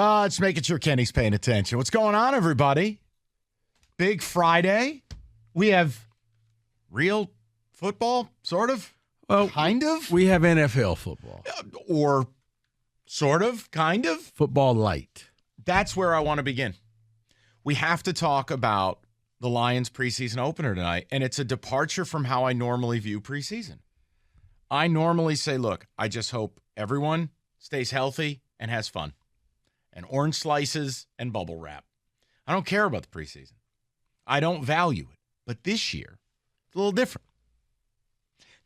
It's making sure Kenny's paying attention. What's going on, everybody? Big Friday. We have real football, sort of? Well, kind of? We have NFL football. Or sort of, kind of? Football light. That's where I want to begin. We have to talk about the Lions preseason opener tonight, and it's a departure from how I normally view preseason. I normally say, look, I just hope everyone stays healthy and has fun. And orange slices and bubble wrap. I don't care about the preseason. I don't value it. But this year, it's a little different.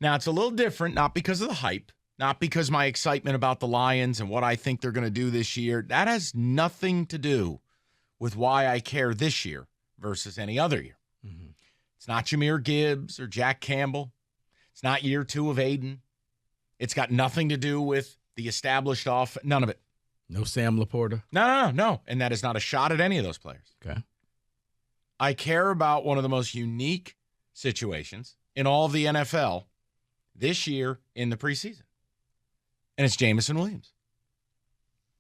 Now, it's a little different, not because of the hype, not because my excitement about the Lions and what I think they're going to do this year. That has nothing to do with why I care this year versus any other year. Mm-hmm. It's not Jahmyr Gibbs or Jack Campbell. It's not year 2 of Aiden. It's got nothing to do with the established offense. None of it. No Sam Laporta? No. And that is not a shot at any of those players. Okay. I care about one of the most unique situations in all of the NFL this year in the preseason. And it's Jameson Williams.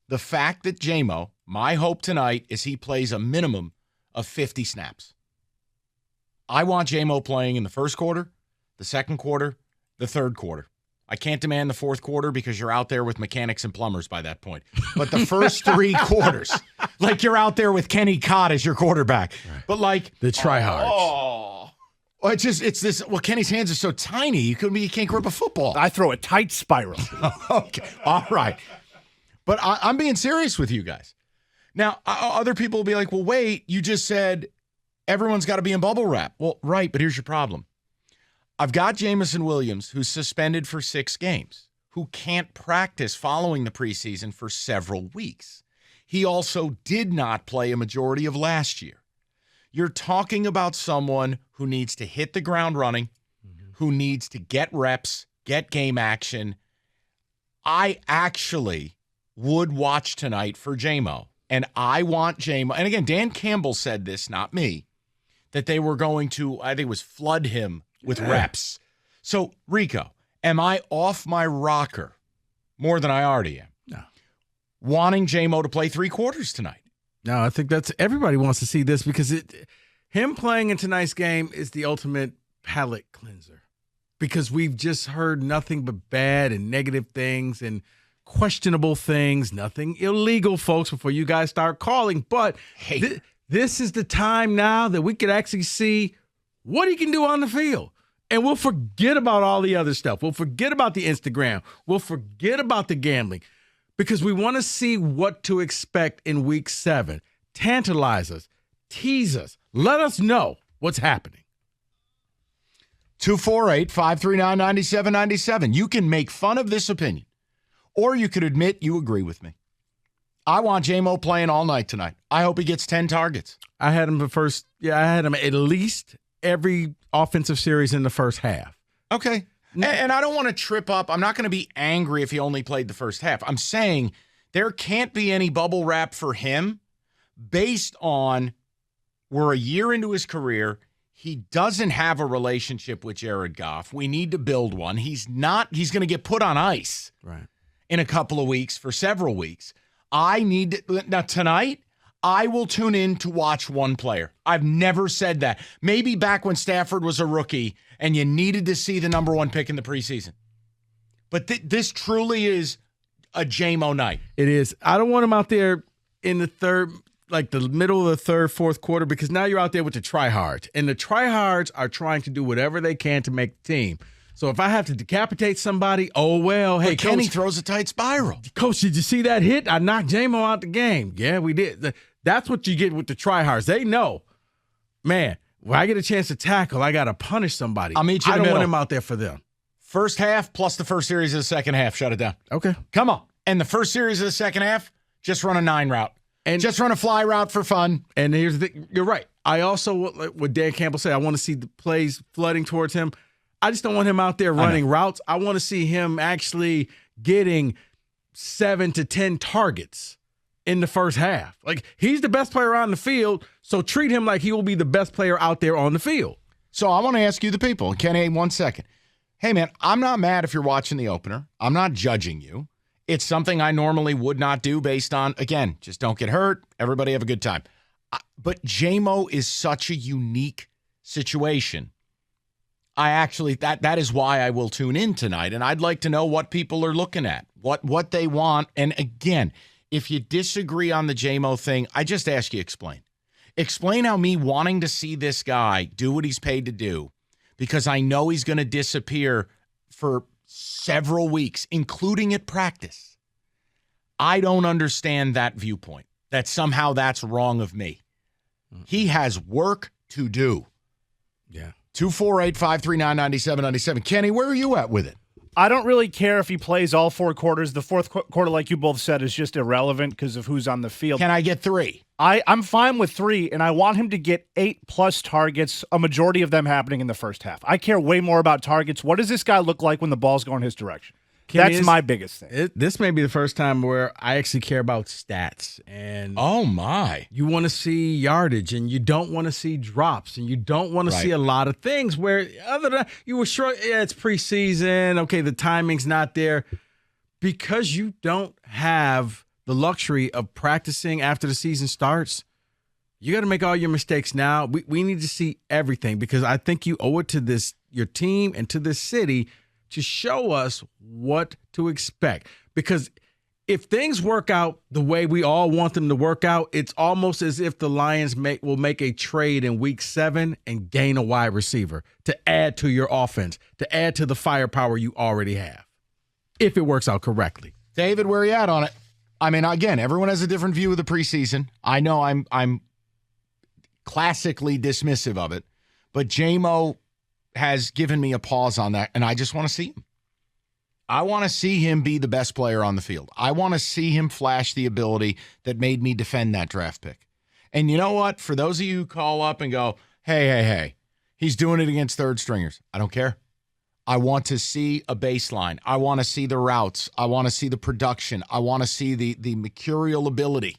The fact that J-Mo, my hope tonight is he plays a minimum of 50 snaps. I want J-Mo playing in the first quarter, the second quarter, the third quarter. I can't demand the fourth quarter because you're out there with mechanics and plumbers by that point. But the first 3 quarters, like you're out there with Kenny Cott as your quarterback. Right. But like the tryhards. It's this. Well, Kenny's hands are so tiny, you can't grip a football. I throw a tight spiral. Okay, all right. But I'm being serious with you guys. Now, other people will be like, well, wait, you just said everyone's got to be in bubble wrap. Well, right, but here's your problem. I've got Jameson Williams, who's suspended for 6 games, who can't practice following the preseason for several weeks. He also did not play a majority of last year. You're talking about someone who needs to hit the ground running, who needs to get reps, get game action. I actually would watch tonight for J-Mo, and I want J-Mo. And again, Dan Campbell said this, not me, that they were going to, I think it was flood him with reps. So, Rico, am I off my rocker more than I already am? No. Wanting J-Mo to play 3 quarters tonight? No, I think everybody wants to see this because him playing in tonight's game is the ultimate palate cleanser because we've just heard nothing but bad and negative things and questionable things, nothing illegal, folks, before you guys start calling. But this is the time now that we could actually see what he can do on the field. And we'll forget about all the other stuff. We'll forget about the Instagram. We'll forget about the gambling because we want to see what to expect in week 7. Tantalize us, tease us, let us know what's happening. 248-539-9797. You can make fun of this opinion, or you could admit you agree with me. I want J-Mo playing all night tonight. I hope he gets 10 targets. I had him I had him at least every offensive series in the first half. Okay. And I don't want to trip up. I'm not going to be angry if he only played the first half. I'm saying there can't be any bubble wrap for him based on we're a year into his career. He doesn't have a relationship with Jared Goff. We need to build one. He's going to get put on ice in a couple of weeks for several weeks. Now tonight, I will tune in to watch one player. I've never said that. Maybe back when Stafford was a rookie and you needed to see the number 1 pick in the preseason. But this truly is a J-Mo night. It is. I don't want him out there in the third, like the middle of the third, fourth quarter, because now you're out there with the tryhards. And the tryhards are trying to do whatever they can to make the team. So if I have to decapitate somebody, oh, well, hey, Kenny throws a tight spiral. Coach, did you see that hit? I knocked J-Mo out the game. Yeah, we did. That's what you get with the tryhards. They know, man, when I get a chance to tackle, I got to punish somebody. I'll meet you in the middle. I don't want him out there for them. First half plus the first series of the second half. Shut it down. Okay. Come on. And the first series of the second half, just run a 9 route. And just run a fly route for fun. And here's the thing. You're right. I also, what Dan Campbell said, I want to see the plays flooding towards him. I just don't want him out there running routes. I want to see him actually getting 7 to 10 targets in the first half. Like, he's the best player on the field, so treat him like he will be the best player out there on the field. So I want to ask you the people, Kenny, 1 second. Hey, man, I'm not mad if you're watching the opener. I'm not judging you. It's something I normally would not do based on, again, just don't get hurt. Everybody have a good time. But J-Mo is such a unique situation. I actually, that is why I will tune in tonight. And I'd like to know what people are looking at, what they want. And again, if you disagree on the J-Mo thing, I just ask you explain. Explain how me wanting to see this guy do what he's paid to do, because I know he's going to disappear for several weeks, including at practice. I don't understand that viewpoint, that somehow that's wrong of me. He has work to do. Yeah. 248-539-9797. Kenny, where are you at with it? I don't really care if he plays all 4 quarters. The fourth quarter, like you both said, is just irrelevant because of who's on the field. Can I get 3? I'm fine with 3, and I want him to get 8+ targets, a majority of them happening in the first half. I care way more about targets. What does this guy look like when the ball's going his direction? That's my biggest thing. This may be the first time where I actually care about stats. And oh, my. You want to see yardage, and you don't want to see drops, and you don't want to see a lot of things where other than you were sure, it's preseason. Okay, the timing's not there. Because you don't have the luxury of practicing after the season starts, you got to make all your mistakes now. We need to see everything, because I think you owe it to your team and to this city to show us what to expect. Because if things work out the way we all want them to work out, it's almost as if the Lions will make a trade in week 7 and gain a wide receiver to add to your offense, to add to the firepower you already have, if it works out correctly. David, where are you at on it? I mean, again, everyone has a different view of the preseason. I know I'm classically dismissive of it, but J-Mo has given me a pause on that, and I just want to see him. I want to see him be the best player on the field. I want to see him flash the ability that made me defend that draft pick. And you know what? For those of you who call up and go, hey, he's doing it against third stringers. I don't care. I want to see a baseline. I want to see the routes. I want to see the production. I want to see the mercurial ability.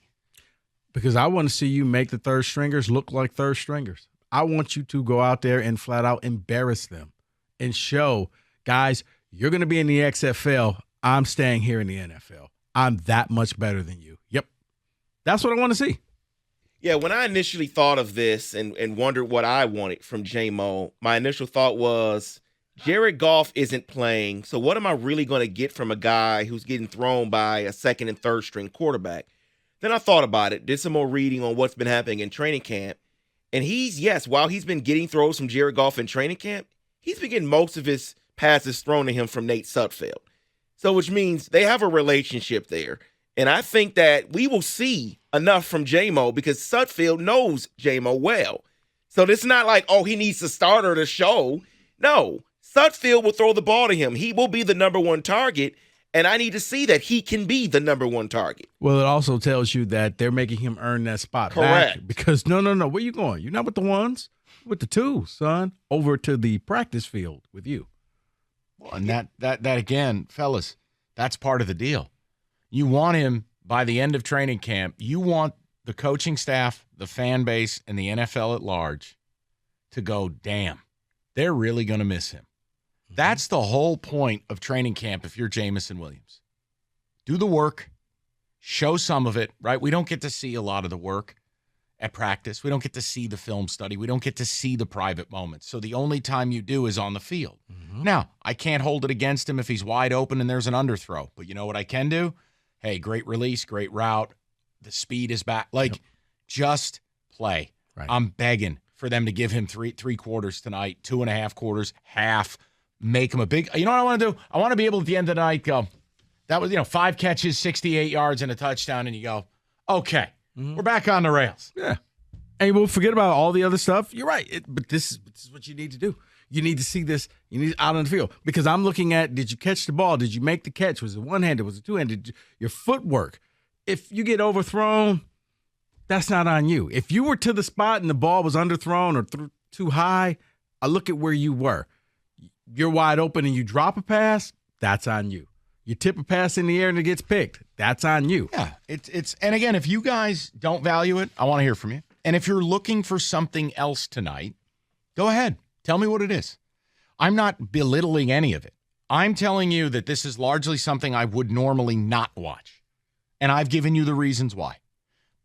Because I want to see you make the third stringers look like third stringers. I want you to go out there and flat out embarrass them and show, guys, you're going to be in the XFL. I'm staying here in the NFL. I'm that much better than you. Yep. That's what I want to see. Yeah, when I initially thought of this and wondered what I wanted from J-Mo, my initial thought was, Jared Goff isn't playing, so what am I really going to get from a guy who's getting thrown by a second and third string quarterback? Then I thought about it, did some more reading on what's been happening in training camp. And while he's been getting throws from Jared Goff in training camp, he's been getting most of his passes thrown to him from Nate Sudfeld. So which means they have a relationship there. And I think that we will see enough from J-Mo because Sudfeld knows J-Mo well. So this is not like, he needs a starter to show. No, Sudfeld will throw the ball to him. He will be the number 1 target. And I need to see that he can be the number 1 target. Well, it also tells you that they're making him earn that spot Correct. back. Because no, where you going? You're not with the 1s, with the 2s, son. Over to the practice field with you. Well, and that again, fellas, that's part of the deal. You want him by the end of training camp. You want the coaching staff, the fan base, and the NFL at large to go, damn, they're really going to miss him. That's the whole point of training camp if you're Jameson Williams. Do the work. Show some of it, right? We don't get to see a lot of the work at practice. We don't get to see the film study. We don't get to see the private moments. So the only time you do is on the field. Mm-hmm. Now, I can't hold it against him if he's wide open and there's an underthrow. But you know what I can do? Hey, great release, great route. The speed is back. Just play. Right. I'm begging for them to give him three quarters tonight, 2.5 quarters, half. Make him a big – you know what I want to do? I want to be able at the end of the night go, that was, 5 catches, 68 yards, and a touchdown, and you go, okay, we're back on the rails. Yeah. And we'll forget about all the other stuff. You're right. But this is what you need to do. You need to see this. You need it out on the field. Because I'm looking at, did you catch the ball? Did you make the catch? Was it one-handed? Was it two-handed? Your footwork. If you get overthrown, that's not on you. If you were to the spot and the ball was underthrown or too high, I look at where you were. You're wide open and you drop a pass, that's on you. You tip a pass in the air and it gets picked, that's on you. Yeah, it's and again, if you guys don't value it, I want to hear from you. And if you're looking for something else tonight, go ahead. Tell me what it is. I'm not belittling any of it. I'm telling you that this is largely something I would normally not watch. And I've given you the reasons why.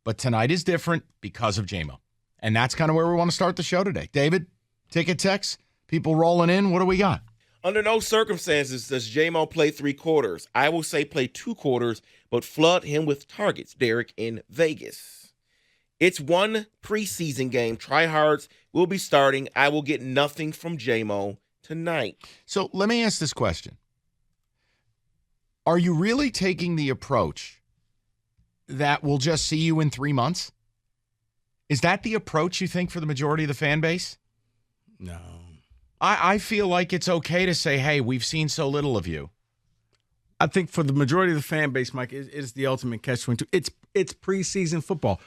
But tonight is different because of J-Mo. And that's kind of where we want to start the show today. David, ticket techs, people rolling in. What do we got? Under no circumstances does J-Mo play 3 quarters. I will say play 2 quarters, but flood him with targets, Derek, in Vegas. It's one preseason game. Tryhards will be starting. I will get nothing from J-Mo tonight. So let me ask this question. Are you really taking the approach that we'll just see you in 3 months? Is that the approach you think for the majority of the fan base? No. I feel like it's okay to say, hey, we've seen so little of you. I think for the majority of the fan base, Mike, it is the ultimate catch-22. It's preseason football.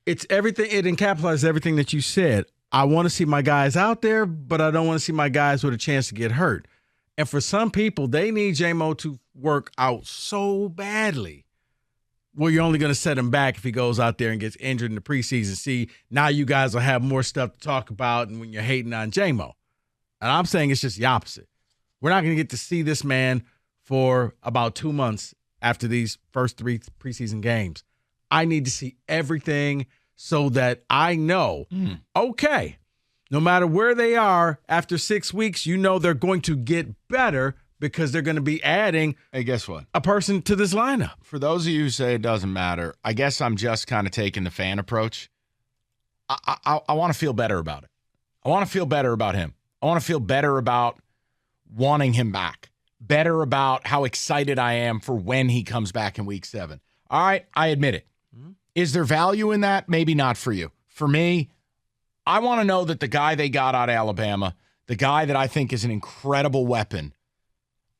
It's everything. It encapsulates everything that you said. I want to see my guys out there, but I don't want to see my guys with a chance to get hurt. And for some people, they need J-Mo to work out so badly. Well, you're only going to set him back if he goes out there and gets injured in the preseason. See, now you guys will have more stuff to talk about and when you're hating on J-Mo. And I'm saying it's just the opposite. We're not going to get to see this man for about 2 months after these first 3 preseason games. I need to see everything so that I know, okay, no matter where they are after 6 weeks, you know they're going to get better because they're going to be adding, hey, guess what? A person to this lineup. For those of you who say it doesn't matter, I guess I'm just kind of taking the fan approach. I want to feel better about it. I want to feel better about him. I want to feel better about wanting him back, better about how excited I am for when he comes back in week 7. All right, I admit it. Is there value in that? Maybe not for you. For me, I want to know that the guy they got out of Alabama, the guy that I think is an incredible weapon,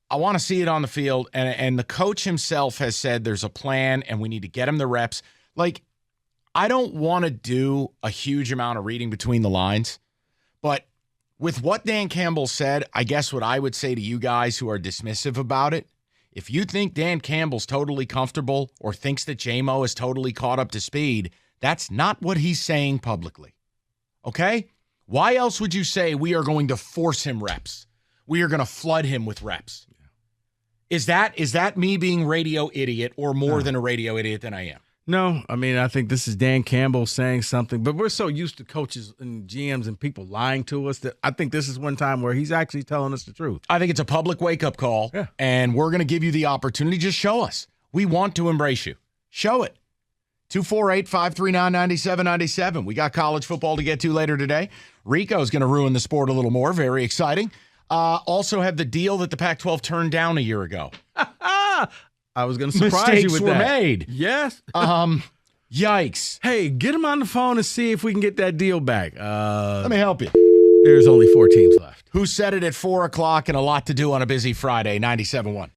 I want to see it on the field, and the coach himself has said there's a plan and we need to get him the reps. Like, I don't want to do a huge amount of reading between the lines, but with what Dan Campbell said, I guess what I would say to you guys who are dismissive about it, if you think Dan Campbell's totally comfortable or thinks that J-Mo is totally caught up to speed, that's not what he's saying publicly. Okay? Why else would you say we are going to force him reps? We are going to flood him with reps. Is that me being radio idiot or more than a radio idiot than I am? No, I mean, I think this is Dan Campbell saying something, but we're so used to coaches and GMs and people lying to us that I think this is one time where he's actually telling us the truth. I think it's a public wake-up call, and we're going to give you the opportunity. Just show us. We want to embrace you. Show it. 248-539-9797. We got college football to get to later today. Rico is going to ruin the sport a little more. Very exciting. Also have the deal that the Pac-12 turned down a year ago. I was going to surprise you with that. Mistakes were made. Yes. Yikes. Hey, get him on the phone and see if we can get that deal back. Let me help you. There's only 4 teams left. Who said it at 4 o'clock and a lot to do on a busy Friday, 97.1.